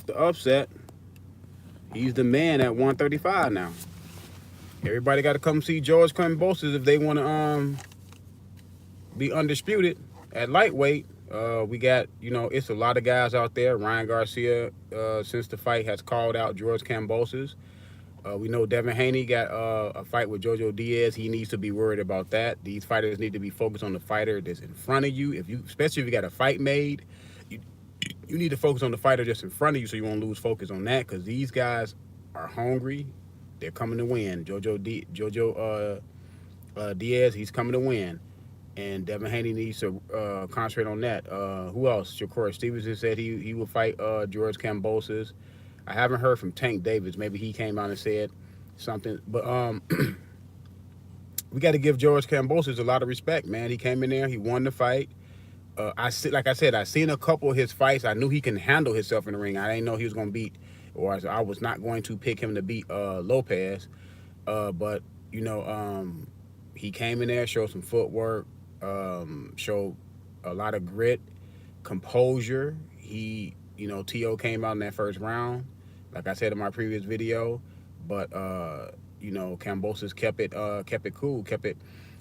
the upset. He's the man at 135 now. Everybody got to come see George Kambosos if they want to be undisputed at lightweight. We got, it's a lot of guys out there. Ryan Garcia, since the fight, has called out George Kambosos. We know Devin Haney got a fight with Jojo Diaz. He needs to be worried about that. These fighters need to be focused on the fighter that's in front of you. Especially if you got a fight made, you, you need to focus on the fighter just in front of you, so you won't lose focus on that. Because these guys are hungry. They're coming to win. Jojo Diaz, he's coming to win. And Devin Haney needs to concentrate on that. Who else? Shakur Stevenson said he would fight George Kambosos. I haven't heard from Tank Davis. Maybe he came out and said something. But we got to give George Kambosos a lot of respect, man. He came in there. He won the fight. Like I said, I seen a couple of his fights. I knew he can handle himself in the ring. I didn't know he was going to beat, or I was not going to pick him to beat Lopez. But, he came in there, showed some footwork, showed a lot of grit, composure. T.O. came out in that first round, like I said in my previous video. But, Kambosos kept it cool,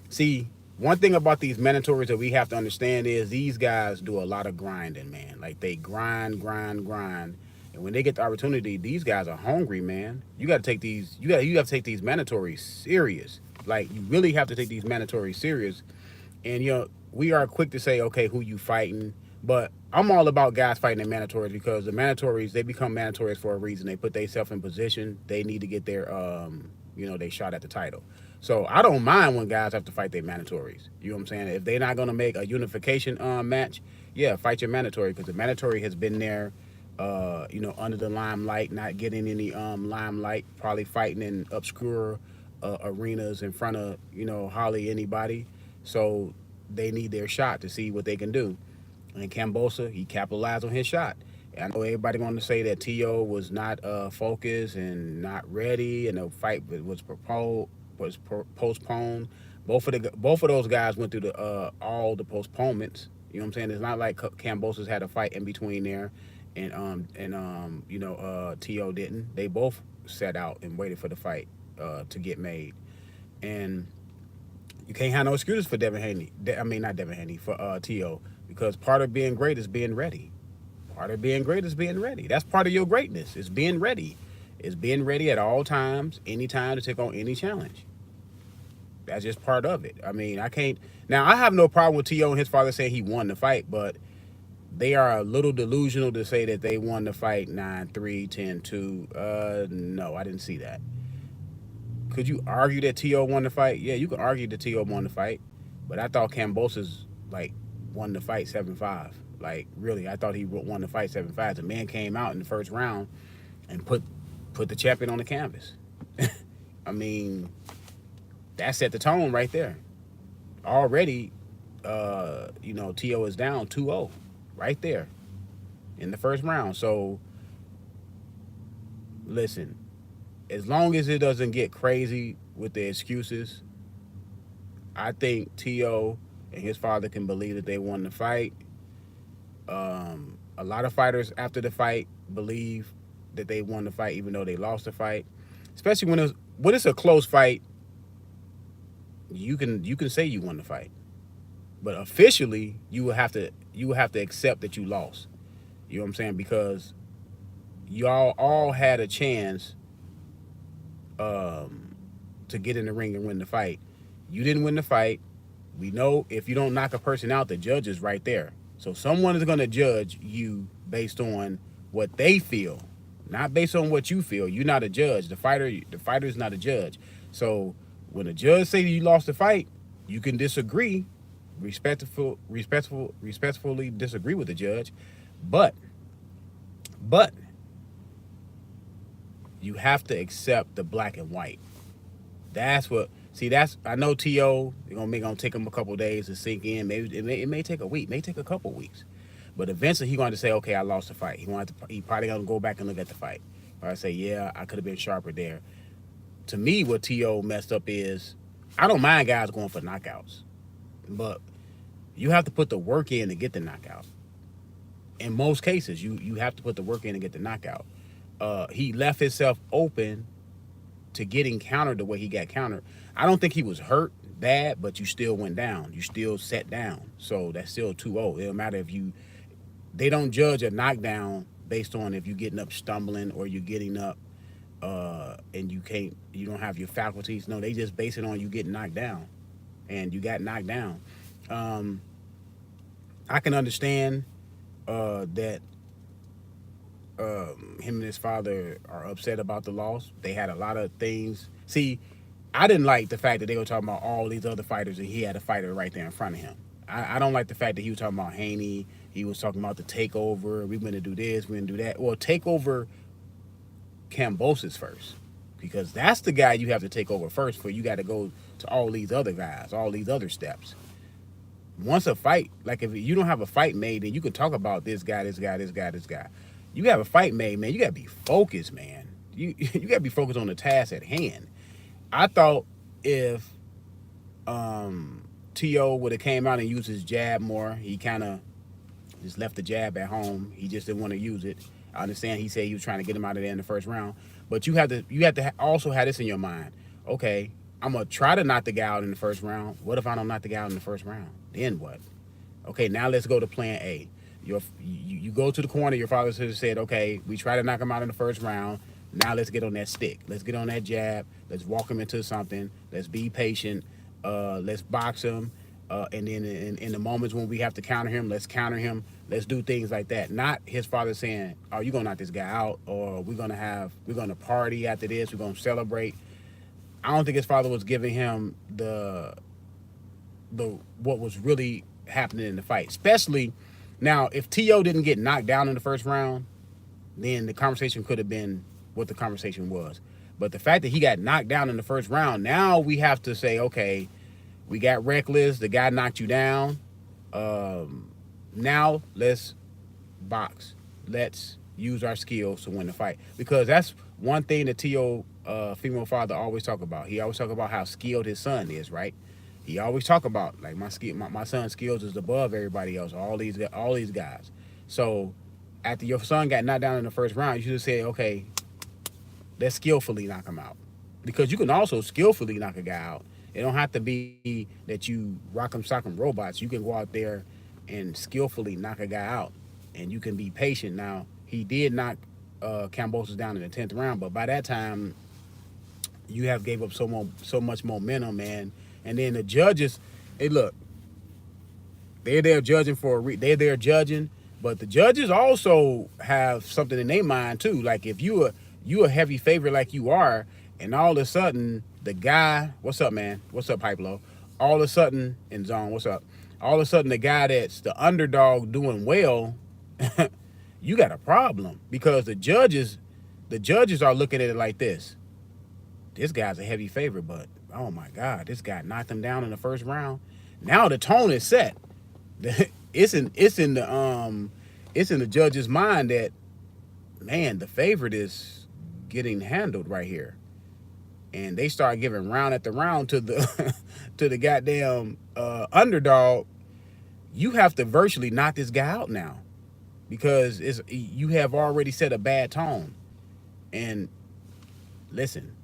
See, one thing about these mandatories that we have to understand is these guys do a lot of grinding, man. Like, they grind. And when they get the opportunity, these guys are hungry, man. You got to take these. You have to take these mandatories serious. Like, you really have to take these mandatories serious. And we are quick to say, okay, who you fighting? But I'm all about guys fighting in mandatories, because the mandatories, they become mandatories for a reason. They put themselves in position. They need to get their they shot at the title. So I don't mind when guys have to fight their mandatories. You know what I'm saying? If they're not gonna make a unification match, yeah, fight your mandatory, because the mandatory has been there. Under the limelight, not getting any limelight, probably fighting in obscure arenas in front of, hardly anybody. So they need their shot to see what they can do. And Kambosos, he capitalized on his shot. And I know everybody going to say that T.O. was not focused and not ready, and the fight was postponed. Both of those guys went through all the postponements. You know what I'm saying? It's not like Kambosos had a fight in between there, and T.O. didn't. They both sat out and waited for the fight to get made. And you can't have no excuses for Devin Haney. Not Devin Haney, for T.O. Because part of being great is being ready. Part of being great is being ready. That's part of your greatness. It's being ready. It's being ready at all times, anytime, to take on any challenge. That's just part of it. I can't. Now, I have no problem with T.O. and his father saying he won the fight, but they are a little delusional to say that they won the fight 9-3, 10-2. No, I didn't see that. Could you argue that T.O. won the fight? Yeah, you could argue that T.O. won the fight, but I thought Kambosos won the fight 7-5. Really, I thought he won the fight 7-5. The man came out in the first round and put the champion on the canvas. That set the tone right there. Already, T.O. is down 2-0 right there in the first round. So, listen, as long as it doesn't get crazy with the excuses, I think T.O. and his father can believe that they won the fight. A lot of fighters after the fight believe that they won the fight, even though they lost the fight. Especially when it's a close fight, you can say you won the fight, but officially you will have to accept that you lost. You know what I'm saying? Because y'all all had a chance to get in the ring and win the fight. You didn't win the fight. We know if you don't knock a person out, the judge is right there. So someone is going to judge you based on what they feel, not based on what you feel. You're not a judge. The fighter is not a judge. So when a judge says you lost the fight, you can disagree, respectfully disagree with the judge, but you have to accept the black and white. I know T.O. gonna take him a couple days to sink in. Maybe it may take a week, may take a couple weeks, but eventually he's going to say, okay, I lost the fight. He probably gonna go back and look at the fight. Or I say, yeah, I could have been sharper there. To me, what T.O. messed up is, I don't mind guys going for knockouts, but you have to put the work in to get the knockout. in most cases, you have to put the work in and get the knockout. He left himself open to getting countered the way he got countered. I don't think he was hurt bad, but you still went down. You still sat down. So that's still 2-0. It don't matter if you, they don't judge a knockdown based on if you're getting up stumbling or you're getting up and you don't have your faculties. No, they just base it on you getting knocked down. And you got knocked down. I can understand that him and his father are upset about the loss. They had a lot of things. See, I didn't like the fact that they were talking about all these other fighters and he had a fighter right there in front of him. I don't like the fact that he was talking about Haney. He was talking about the takeover. We're going to do this. We're going to do that. Well, take over Kambosos first, because that's the guy you have to take over first. For you got to go to all these other guys, all these other steps. Once a fight, like if you don't have a fight made, then you can talk about this guy, this guy, this guy, this guy. You have a fight made, man. You got to be focused, man. You got to be focused on the task at hand. I thought if T.O. would have came out and used his jab more, he kind of just left the jab at home. He just didn't want to use it. I understand he said he was trying to get him out of there in the first round, but you have to also have this in your mind. Okay, I'm gonna try to knock the guy out in the first round. What if I don't knock the guy out in the first round? Then what? Okay, now let's go to plan A. You go to the corner. Your father said, okay, we try to knock him out in the first round. Now let's get on that stick. Let's get on that jab. Let's walk him into something. Let's be patient. Let's box him. And then in the moments when we have to counter him, let's counter him. Let's do things like that. Not his father saying, "Oh, you're gonna knock this guy out," or we're gonna party after this. We're gonna celebrate. I don't think his father was giving him the what was really happening in the fight. Especially now, if T.O. didn't get knocked down in the first round, then the conversation could have been what the conversation was. But the fact that he got knocked down in the first round, now we have to say, okay, we got reckless. The guy knocked you down. Now let's box. Let's use our skills to win the fight. Because that's one thing that T.O. Female father always talk about. He always talk about how skilled his son is, right? He always talk about like my son's skills is above everybody else. All these guys. So after your son got knocked down in the first round, you should have said, okay, let's skillfully knock him out. Because you can also skillfully knock a guy out. It don't have to be that you rock 'em, sock 'em robots. You can go out there and skillfully knock a guy out, and you can be patient. Now, he did knock Kambosos down in the 10th round, but by that time, you have gave up so much momentum, man. And then the judges, hey, look, they're there judging they're there judging, but the judges also have something in their mind too. Like if you a heavy favorite like you are, and all of a sudden the guy, what's up, man? What's up, Hype Low? All of a sudden, in Zone, what's up? All of a sudden, the guy that's the underdog doing well, you got a problem, because the judges are looking at it like this. This guy's a heavy favorite, but oh my God, this guy knocked him down in the first round. Now the tone is set. It's in the judge's mind that, man, the favorite is getting handled right here. And they start giving round after round to the to the goddamn underdog. You have to virtually knock this guy out now, because you have already set a bad tone. And listen,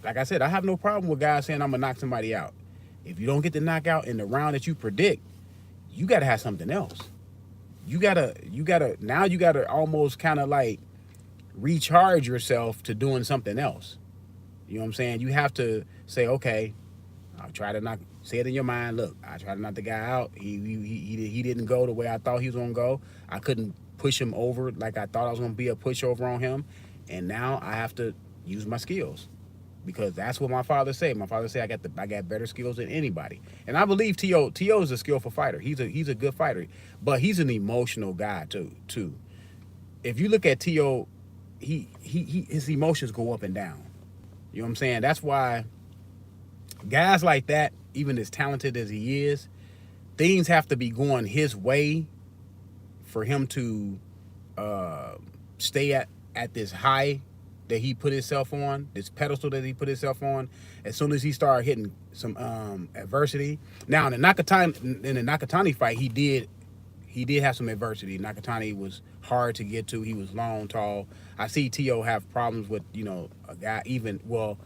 like I said, I have no problem with guys saying I'm gonna knock somebody out. If you don't get the knockout in the round that you predict, you gotta have something else. You gotta almost kind of like recharge yourself to doing something else. You know what I'm saying? You have to say, okay, I'll try to say it in your mind. Look, I tried to knock the guy out. He didn't go the way I thought he was gonna go. I couldn't push him over like I thought I was gonna be a pushover on him. And now I have to use my skills, because that's what my father said. My father said I got better skills than anybody. And I believe T.O. is a skillful fighter. He's a good fighter, but he's an emotional guy too. If you look at T.O., his emotions go up and down. You know what I'm saying? That's why guys like that, even as talented as he is, things have to be going his way for him to stay at this high that he put himself on, this pedestal that he put himself on. As soon as he started hitting some adversity. Now in the Nakatani fight, he he did have some adversity. Nakatani was hard to get to. He was long, tall. I see T.O. have problems with, a guy, even, well,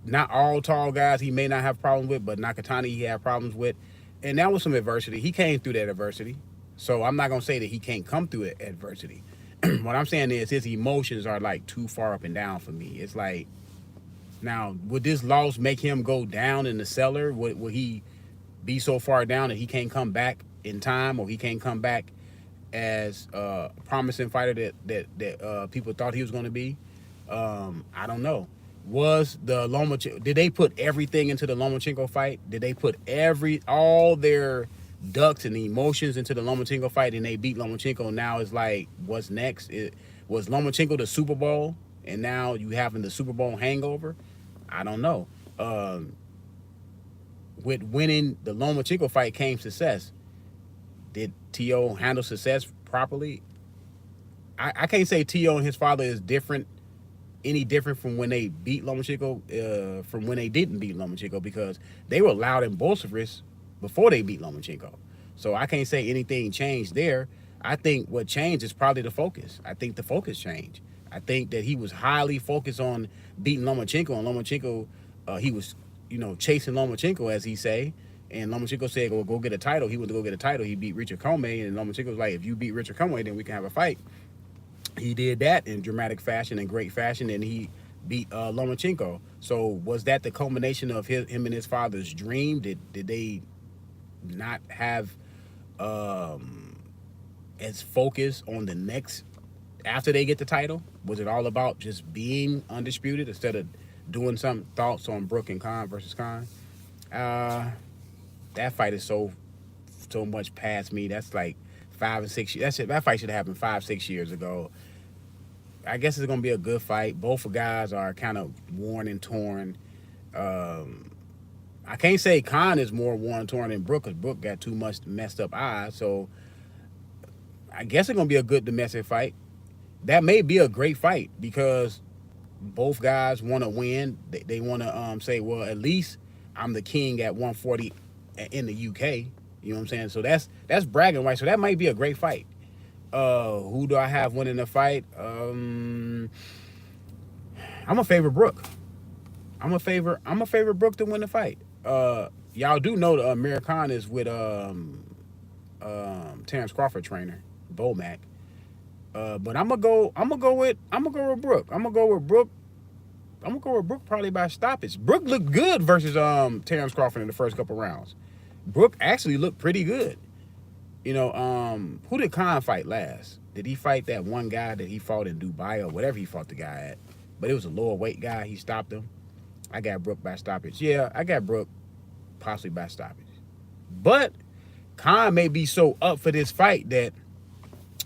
not all tall guys he may not have problems with, but Nakatani he had problems with. And that was some adversity. He came through that adversity. So I'm not going to say that he can't come through it, adversity. What I'm saying is his emotions are like too far up and down for me. It's like, now, would this loss make him go down in the cellar? Would he be so far down that he can't come back in time, or he can't come back as a promising fighter that people thought he was going to be? I don't know. Was the Lomachenko, did they put everything into the Lomachenko fight? Did they put all their ducks and emotions into the Lomachenko fight, and they beat Lomachenko? Now it's like, what's next? Was Lomachenko the Super Bowl, and now you having the Super Bowl hangover? I don't know. With winning the Lomachenko fight came success. Did T.O. handle success properly? I can't say T.O. and his father is any different from when they beat Lomachenko, from when they didn't beat Lomachenko, because they were loud and boisterous before they beat Lomachenko. So I can't say anything changed there. I think what changed is probably the focus. I think the focus changed. I think that he was highly focused on beating Lomachenko, and Lomachenko, he was, chasing Lomachenko, as he say. And Lomachenko said, well, go get a title. He went to go get a title. He beat Richard Comey, and Lomachenko was like, if you beat Richard Comey, then we can have a fight. He did that in dramatic fashion and great fashion, and he beat Lomachenko. So was that the culmination of him and his father's dream? Did they not have as focus on the next after they get the title? Was it all about just being undisputed instead of doing some thoughts on Brook and Khan versus Khan? That fight is so much past me. That's like 5 and 6 years. That fight should have happened 5-6 years ago. I guess it's gonna be a good fight. Both guys are kind of worn and torn. I can't say Khan is more worn and torn than Brook, because Brook got too much messed up eyes. So I guess it's gonna be a good domestic fight. That may be a great fight because both guys want to win. They want to say, well, at least I'm the king at 140 in the UK. You know what I'm saying? So that's bragging rights. So that might be a great fight. Who do I have winning the fight? I'm a favorite Brook. I'm a favorite Brook to win the fight. Y'all do know the Amir Khan is with Terrence Crawford trainer, Bomac. But I'm gonna go with Brook. I'm gonna go with Brook probably by stoppage. Brook looked good versus Terrence Crawford in the first couple rounds. Brook actually looked pretty good. Who did Khan fight last? Did he fight that one guy that he fought in Dubai or whatever he fought the guy at? But it was a lower weight guy. He stopped him. I got Brook by stoppage. Yeah, I got Brook possibly by stoppage. But Khan may be so up for this fight that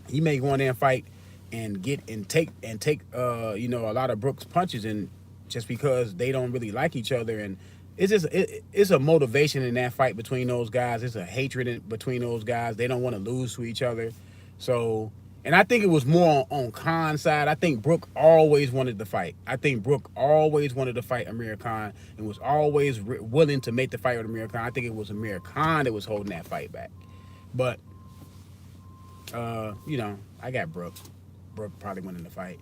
he may go in there and fight and take a lot of Brook's punches, and just because they don't really like each other, and it's a motivation in that fight between those guys. It's a hatred between those guys. They don't want to lose to each other. So, and I think it was more on Khan's side. I think Brook always wanted to fight. I think Brook always wanted to fight Amir Khan and was always willing to make the fight with Amir Khan. I think it was Amir Khan that was holding that fight back. But, I got Brook. Brook probably winning the fight.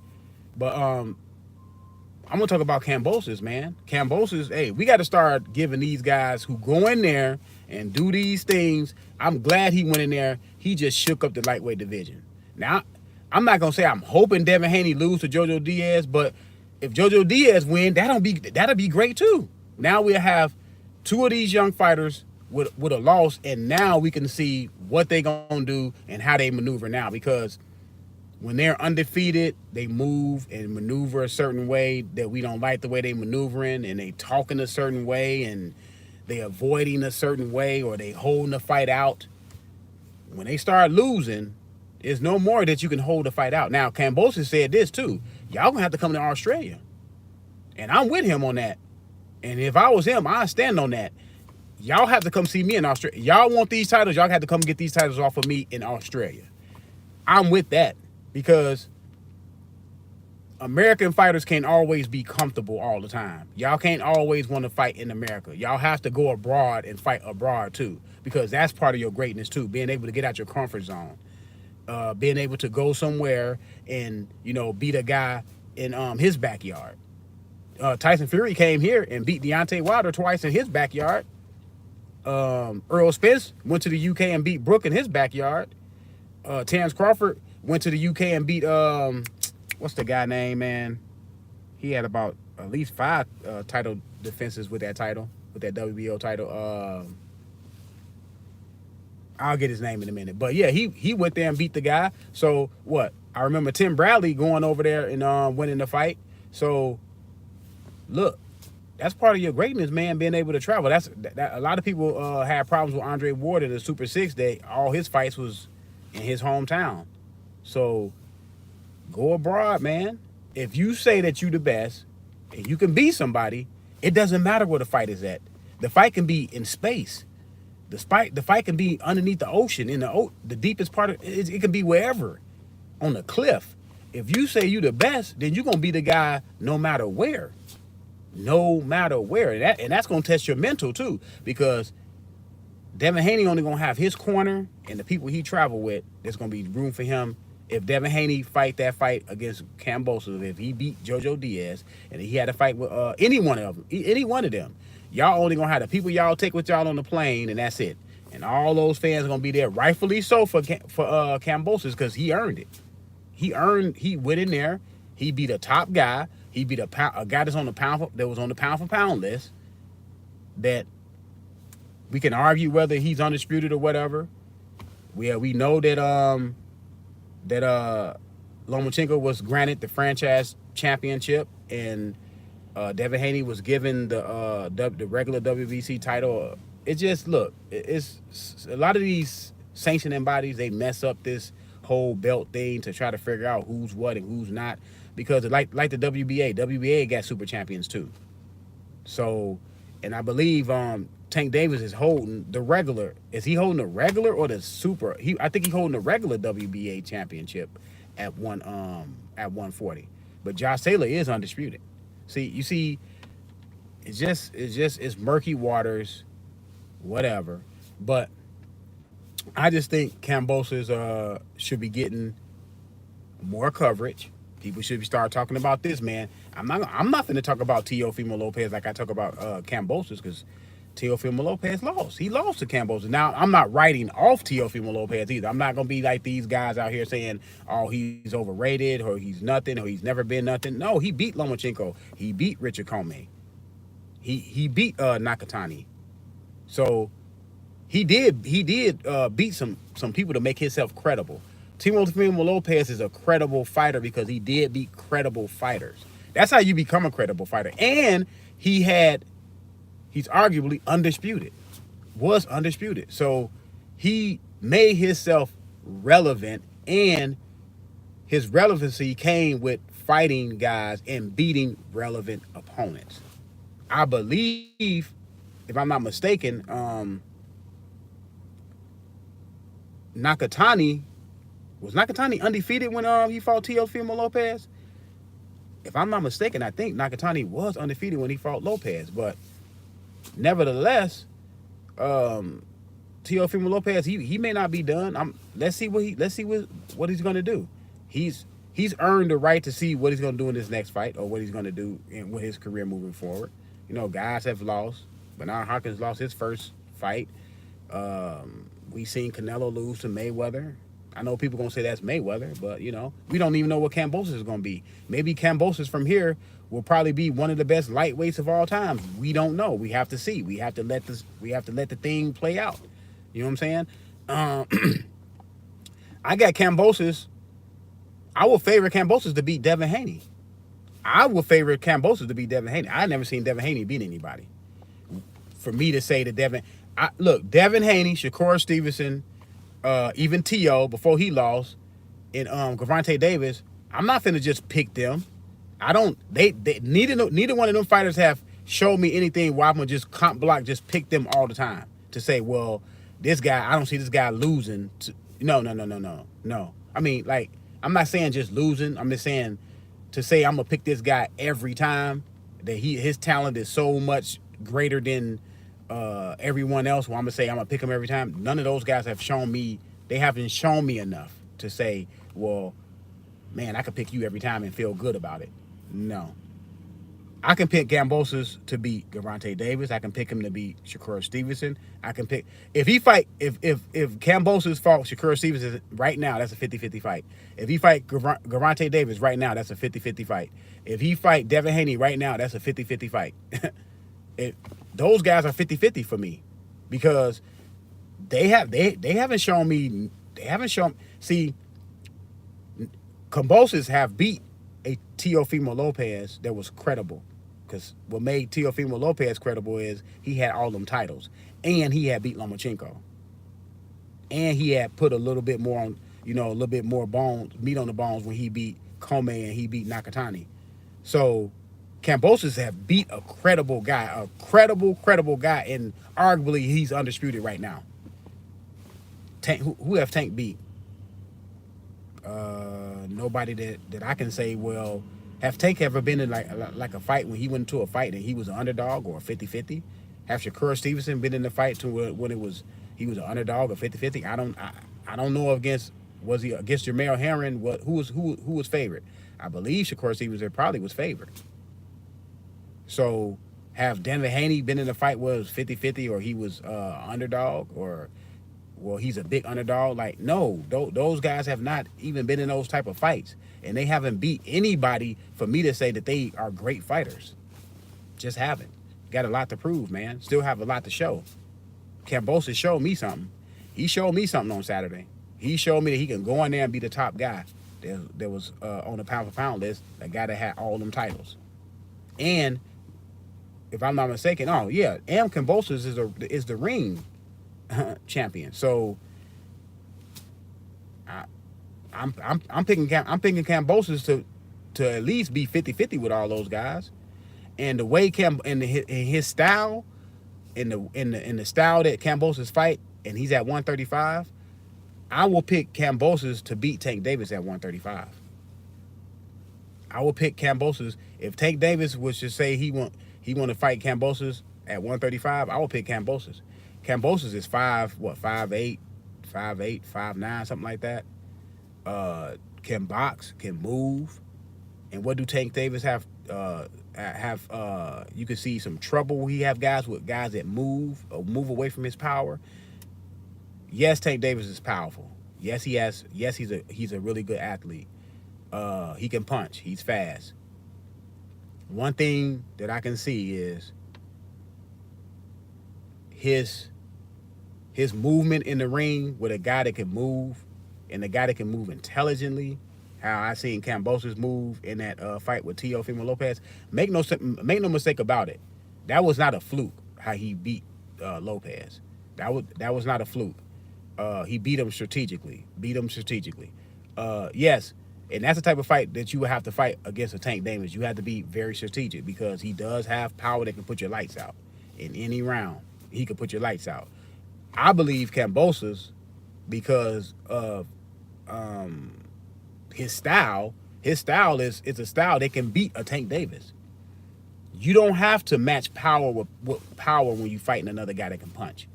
But I'm going to talk about Kambosos, man. Kambosos, hey, we got to start giving these guys who go in there and do these things. I'm glad he went in there. He just shook up the lightweight division. Now, I'm not going to say I'm hoping Devin Haney lose to Jojo Diaz, but if Jojo Diaz win, that'll be great too. Now we'll have two of these young fighters with a loss, and now we can see what they going to do and how they maneuver now, because when they're undefeated, they move and maneuver a certain way that we don't like the way they maneuvering, and they talking a certain way, and they avoiding a certain way, or they holding the fight out. When they start losing, there's no more that you can hold the fight out. Now, Kambosos said this too. Y'all gonna have to come to Australia. And I'm with him on that. And if I was him, I'd stand on that. Y'all have to come see me in Australia. Y'all want these titles, y'all have to come get these titles off of me in Australia. I'm with that. Because American fighters can't always be comfortable all the time. Y'all can't always want to fight in America. Y'all have to go abroad and fight abroad too, because that's part of your greatness too. Being able to get out your comfort zone, being able to go somewhere and beat a guy in his backyard. Tyson Fury came here and beat Deontay Wilder twice in his backyard. Earl Spence went to the UK and beat Brook in his backyard. Terence Crawford went to the UK and beat what's the guy name, man? He had about at least 5 title defenses with that title, with that WBO title. I'll get his name in a minute. But yeah, he went there and beat the guy. So what? I remember Tim Bradley going over there and winning the fight. So look, that's part of your greatness, man, being able to travel. That a lot of people had problems with Andre Ward in the Super 6 that all his fights was in his hometown. So go abroad, man. If you say that you the best and you can beat somebody, it doesn't matter where the fight is at. The fight can be in space. The fight can be underneath the ocean, in the deepest part of it. It can be wherever, on the cliff. If you say you the best, then you're gonna be the guy no matter where. No matter where. And that's gonna test your mental too, because Devin Haney only gonna have his corner and the people he travel with. There's gonna be room for him. If Devin Haney fight that fight against Kambosos, if he beat Jojo Diaz, and he had to fight with any one of them, y'all only gonna have the people y'all take with y'all on the plane, and that's it. And all those fans are gonna be there, rightfully so, for Kambosos, because he earned it. He went in there. He beat a top guy. He beat a guy that's on the pound for pound list. That we can argue whether he's undisputed or whatever. We know that Lomachenko was granted the franchise championship, and Devin Haney was given the regular WBC title. It just it's a lot of these sanctioning bodies, they mess up this whole belt thing to try to figure out who's what and who's not, because like the WBA got super champions too. So, and I believe Tank Davis is holding the regular. Is he holding the regular or the super? I think he's holding the regular WBA championship at 140. But Josh Taylor is undisputed. See, it's murky waters, whatever. But I just think Kambosos should be getting more coverage. People should start talking about this, man. I'm not going to talk about Teofimo Lopez like I talk about Kambosos, because Teofimo Lopez lost. He lost to Kambosos. Now, I'm not writing off Teofimo Lopez either. I'm not going to be like these guys out here saying, oh, he's overrated, or he's nothing, or he's never been nothing. No, he beat Lomachenko. He beat Richard Comey. He beat Nakatani. So he did beat some people to make himself credible. Teofimo Lopez is a credible fighter because he did beat credible fighters. That's how you become a credible fighter. And he's arguably undisputed. Was undisputed. So he made himself relevant, and his relevancy came with fighting guys and beating relevant opponents. I believe, if I'm not mistaken, Nakatani undefeated when he fought Teofimo Lopez? If I'm not mistaken, I think Nakatani was undefeated when he fought Lopez. But nevertheless, Teofimo Lopez, he may not be done. Let's see what he's gonna do. He's earned the right to see what he's gonna do in this next fight, or what he's gonna do with his career moving forward. Guys have lost. Bernard Hopkins lost his first fight. We seen Canelo lose to Mayweather. I know people gonna say that's Mayweather, but we don't even know what Kambosos is gonna be. Maybe Kambosos from here will probably be one of the best lightweights of all time. We don't know. We have to see. We have to let the thing play out. You know what I'm saying? I got Kambosos. I would favor Kambosos to beat Devin Haney. I've never seen Devin Haney beat anybody. For me to say that Devin Haney, Shakur Stevenson, even T.O. before he lost, and Gervonta Davis, I'm not finna just pick them. Neither one of them fighters have showed me anything where I'm gonna just comp block, just pick them all the time to say, well, this guy, I don't see this guy losing. No. I mean, like, I'm not saying just losing. I'm just saying to say I'm gonna pick this guy every time, that his talent is so much greater than everyone else. Well, I'm gonna say I'm gonna pick him every time. None of those guys have shown me. They haven't shown me enough to say, well, man, I could pick you every time and feel good about it. No, I can pick Kambosos to beat Gervonta Davis. I can pick him to beat Shakur Stevenson. I can pick if he fight if Kambosos fought Shakur Stevenson right now, that's a 50-50 fight. If he fight Gervonta Davis right now, that's a 50-50 fight. If he fight Devin Haney right now, that's a 50-50 fight. it, those guys are 50-50 for me because they haven't shown me see Kambosos have beat a Teofimo Lopez that was credible. Because what made Teofimo Lopez credible is he had all them titles. And he had beat Lomachenko. And he had put a little bit more on, a little bit more meat on the bones when he beat Comey and he beat Nakatani. So Kambosos have beat a credible guy, credible guy, and arguably he's undisputed right now. Tank, who have Tank beat? Nobody that I can say, well, have Tank ever been in like a fight when he went into a fight and he was an underdog or a 50-50? Have Shakur Stevenson been in the fight to when he was an underdog or 50-50? I don't know was he against Jamel Herring? Who was favored? I believe Shakur Stevenson probably was favored. So have Devin Haney been in a fight where it was 50-50 or he was underdog or well, he's a big underdog? Like, no, those guys have not even been in those type of fights. And they haven't beat anybody for me to say that they are great fighters. Just haven't. Got a lot to prove, man. Still have a lot to show. Kambosos showed me something. He showed me something on Saturday. He showed me that he can go in there and be the top guy that was on the pound-for-pound list, the guy that had all them titles. And if I'm not mistaken, Kambosos is the ring champion. So I'm picking Kambosos to at least be 50-50 with all those guys. And the way his style, in the style that Kambosos fight, and he's at 135, I will pick Kambosos to beat Tank Davis at 135. I will pick Kambosos if Tank Davis was to say he want to fight Kambosos at 135. I will pick Kambosos. Kambosos is 5'8", 5'9", something like that. Can box, can move. And what do Tank Davis have? You can see some trouble. He have guys that move away from his power. Yes, Tank Davis is powerful. Yes, he has. Yes, he's a really good athlete. He can punch. He's fast. One thing that I can see is his movement in the ring with a guy that can move and a guy that can move intelligently. How I seen Kambosos move in that fight with Teofimo Lopez. Make no mistake about it. That was not a fluke. How he beat Lopez. That was not a fluke. He beat him strategically. Yes, and that's the type of fight that you would have to fight against a Tank Davis. You have to be very strategic because he does have power that can put your lights out in any round. He could put your lights out. I believe Kambosos because of his style. His style is a style that can beat a Tank Davis. You don't have to match power with power when you're fighting another guy that can punch.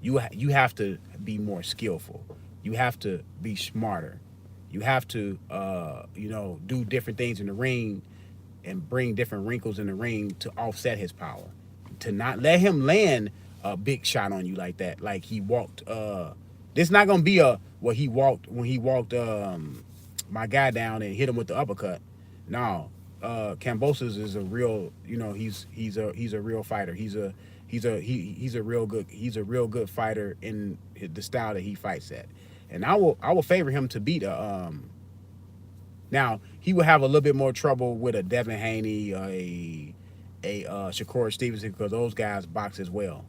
You have to be more skillful. You have to be smarter. You have to do different things in the ring and bring different wrinkles in the ring to offset his power. To not let him land a big shot on you like that. Like he walked. This not gonna be when he walked my guy down and hit him with the uppercut. No, Kambosos is a real. He's a real fighter. He's a real good fighter in the style that he fights at. And I will favor him to beat now he will have a little bit more trouble with a Devin Haney, a Shakur Stevenson, because those guys box as well.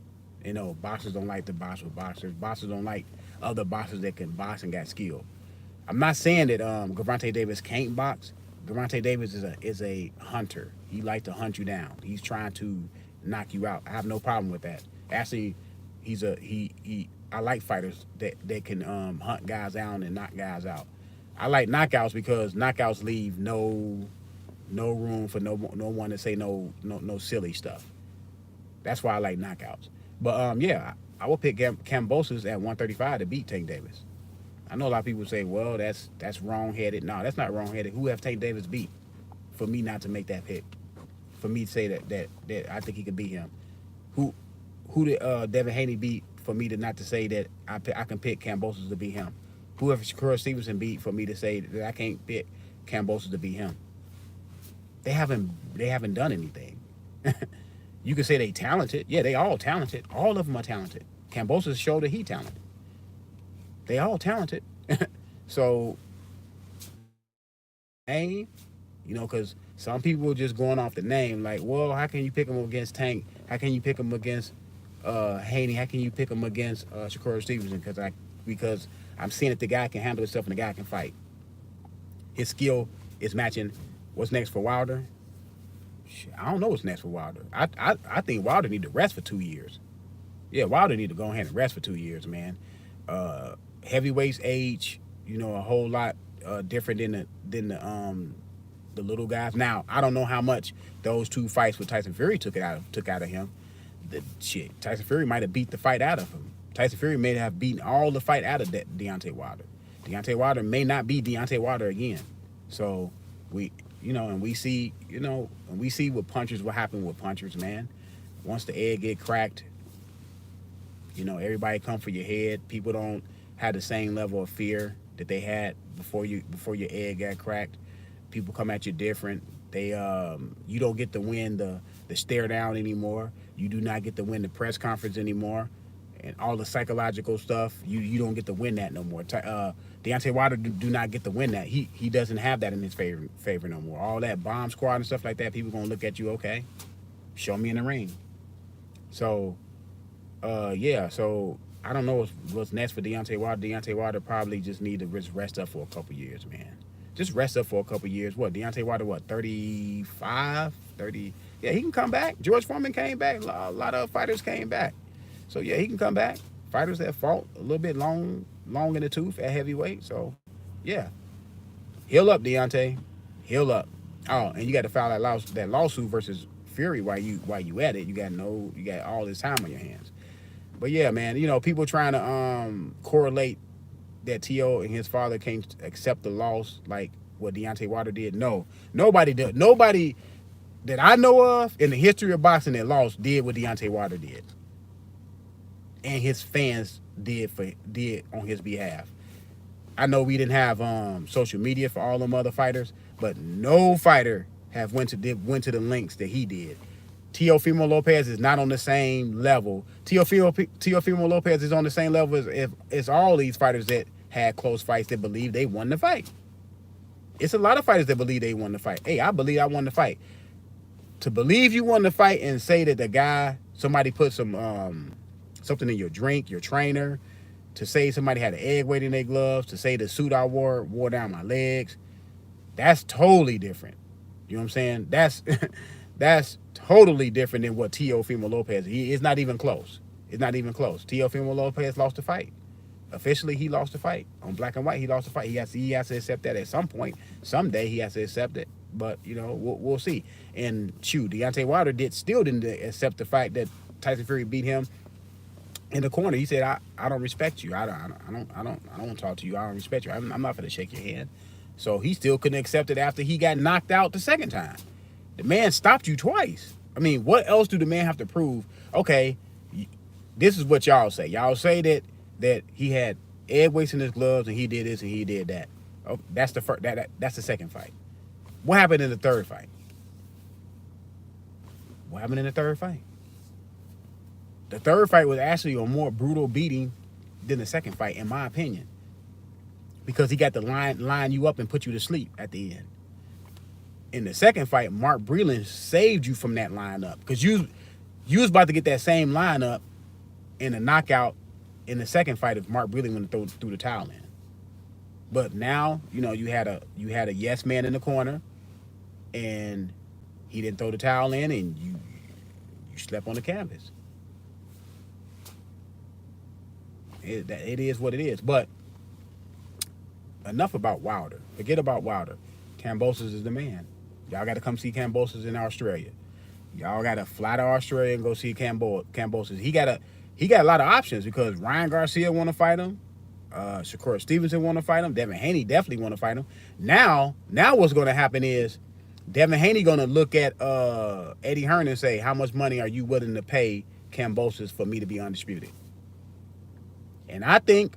Boxers don't like to box with boxers. Boxers don't like other boxers that can box and got skill. I'm not saying that Gervonta Davis can't box. Gervonta Davis is a hunter. He likes to hunt you down. He's trying to knock you out. I have no problem with that. Actually, I like fighters that can hunt guys down and knock guys out. I like knockouts because knockouts leave no no room for no one to say no silly stuff. That's why I like knockouts. But yeah, I would pick Kambosos at 135 to beat Tank Davis. I know a lot of people say, well, that's wrong headed. No, that's not wrong headed. Who have Tank Davis beat for me not to make that pick? For me to say that I think he could beat him. Who did Devin Haney beat for me to not to say that I can pick Kambosos to beat him? Who have Shakur Stevenson beat for me to say that I can't pick Kambosos to beat him? They haven't done anything. You can say they talented. Yeah, they all talented. All of them are talented. Kambosos showed that he talented. They all talented. So, name, because some people are just going off the name. Like, well, how can you pick him against Tank? How can you pick him against Haney? How can you pick him against Shakur Stevenson? Because I'm seeing that the guy can handle himself and the guy can fight. His skill is matching what's next for Wilder. I don't know what's next for Wilder. I think Wilder need to rest for 2 years. Yeah, Wilder need to go ahead and rest for 2 years, man. Heavyweights age, a whole lot different than the little guys. Now, I don't know how much those 2 fights with Tyson Fury took out of him. Tyson Fury might have beat the fight out of him. Tyson Fury may have beaten all the fight out of Deontay Wilder. Deontay Wilder may not be Deontay Wilder again. So and we see what happen with punchers, man. Once the egg get cracked, everybody come for your head. People don't have the same level of fear that they had before your egg got cracked. People come at you different. You don't get to win the stare down anymore. You do not get to win the press conference anymore, and all the psychological stuff. You don't get to win that no more. Deontay Wilder do not get to win that. He doesn't have that in his favor no more. All that bomb squad and stuff like that. People gonna look at you. Okay, show me in the ring. So, yeah. So I don't know what's next for Deontay Wilder. Deontay Wilder probably just need to rest up for a couple years, man. Just rest up for a couple years. What, Deontay Wilder, 35, 30? Yeah, he can come back. George Foreman came back. A lot of fighters came back. So, yeah, he can come back. Fighters that fought a little bit long in the tooth at heavyweight. So, yeah. Heal up, Deontay. Heal up. Oh, and you got to file that lawsuit versus Fury while you at it. You got all this time on your hands. But, yeah, man, people trying to correlate that T.O. and his father can't accept the loss like what Deontay Wilder did. No, nobody did. Nobody that I know of in the history of boxing that lost did what Deontay Wilder did, and his fans did on his behalf. I know we didn't have social media for all them other fighters, but no fighter have went to the lengths that he did. Teofimo Lopez is not on the same level. Teofimo Lopez is on the same level as all these fighters that had close fights that believe they won the fight. It's a lot of fighters that believe they won the fight. Hey, I believe I won the fight. To believe you won the fight and say that somebody put some something in your drink, your trainer, to say somebody had an egg weight in their gloves, to say the suit I wore down my legs, that's totally different. You know what I'm saying? That's totally different than what Teofimo Lopez. It's not even close. It's not even close. Teofimo Lopez lost the fight. Officially, he lost the fight. On black and white, he lost the fight. He has to accept that at some point. Someday he has to accept it. But, we'll see. And Deontay Wilder didn't accept the fact that Tyson Fury beat him in the corner. He said, I don't respect you. I don't want to talk to you. I don't respect you. I'm not going to shake your hand. So he still couldn't accept it after he got knocked out the second time. The man stopped you twice. I mean, what else do the man have to prove? Okay, this is what y'all say. Y'all say that he had egg weights in his gloves and he did this and he did that. Oh, that's the first. That's the second fight. What happened in the third fight? What happened in the third fight? The third fight was actually a more brutal beating than the second fight, in my opinion, because he got to line you up and put you to sleep at the end. In the second fight, Mark Breland saved you from that lineup because you was about to get that same lineup in a knockout in the second fight if Mark Breland went to threw the towel in. But now, you had a yes man in the corner, and he didn't throw the towel in, and you slept on the canvas. It is what it is. But enough about Wilder. Forget about Wilder. Kambosos is the man. Y'all got to come see Kambosos in Australia. Y'all got to fly to Australia and go see Kambosos. He got a lot of options because Ryan Garcia want to fight him. Shakur Stevenson want to fight him. Devin Haney definitely want to fight him. Now what's going to happen is Devin Haney going to look at Eddie Hearn and say, how much money are you willing to pay Kambosos for me to be undisputed? And I think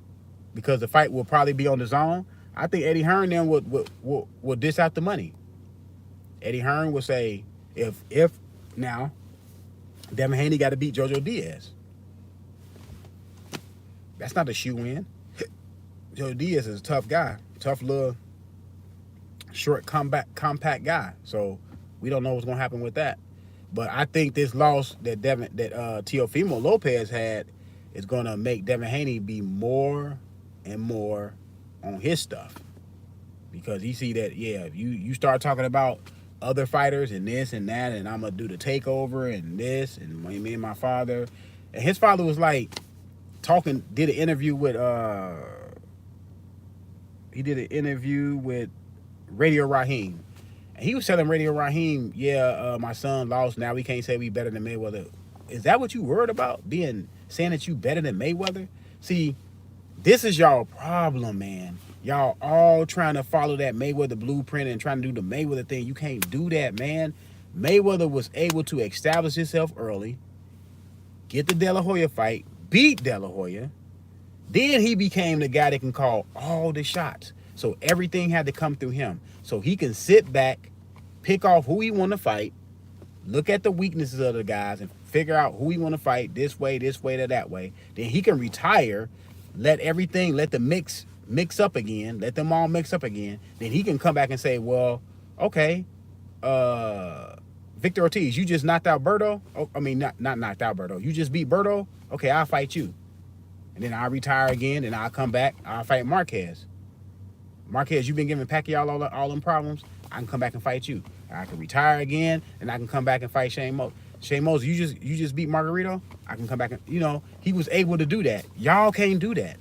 because the fight will probably be on the zone, I think Eddie Hearn then would dish out the money. Eddie Hearn will say, if now Devin Haney got to beat JoJo Diaz. That's not a shoe-in. JoJo Diaz is a tough guy, tough little short compact guy. So we don't know what's gonna happen with that. But I think this loss that Teofimo Lopez had is gonna make Devin Haney be more and more on his stuff, because he see that you start talking about other fighters and this and that, and I'm gonna do the takeover and this, and me and my father, and his father was like did an interview with Radio Raheem. And he was telling Radio Raheem, my son lost. Now we can't say we better than Mayweather. Is that what you worried about? Saying that you better than Mayweather? See, this is y'all problem, man. Y'all all trying to follow that Mayweather blueprint and trying to do the Mayweather thing. You can't do that, man. Mayweather was able to establish himself early, get the De La Hoya fight, beat De La Hoya. Then he became the guy that can call all the shots. So everything had to come through him. So he can sit back, pick off who he want to fight, look at the weaknesses of the guys, and figure out who he want to fight this way, to that way. Then he can retire, let the mix up again, let them all mix up again. Then he can come back and say, well, okay, Victor Ortiz, you just knocked out Berto. Oh, I mean, not knocked out Berto. You just beat Berto. Okay, I'll fight you. And then I'll retire again, and I'll come back. I'll fight Marquez. Marquez, you've been giving Pacquiao all them problems. I can come back and fight you. I can retire again, and I can come back and fight Shane Mosley. Shane Mosley, you just beat Margarito. I can come back and he was able to do that. Y'all can't do that,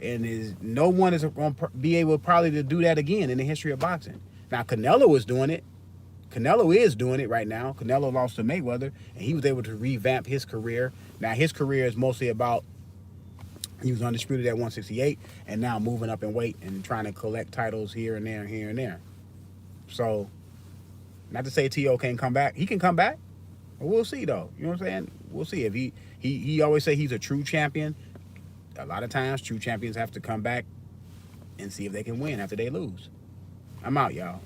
and no one is going to be able probably to do that again in the history of boxing. Now Canelo is doing it. Canelo is doing it right now. Canelo lost to Mayweather, and he was able to revamp his career. Now his career is mostly about. He was undisputed at 168, and now moving up in weight and trying to collect titles here and there, here and there. So, not to say T.O. can't come back. He can come back. But we'll see, though. You know what I'm saying? We'll see. If he always say he's a true champion. A lot of times, true champions have to come back and see if they can win after they lose. I'm out, y'all.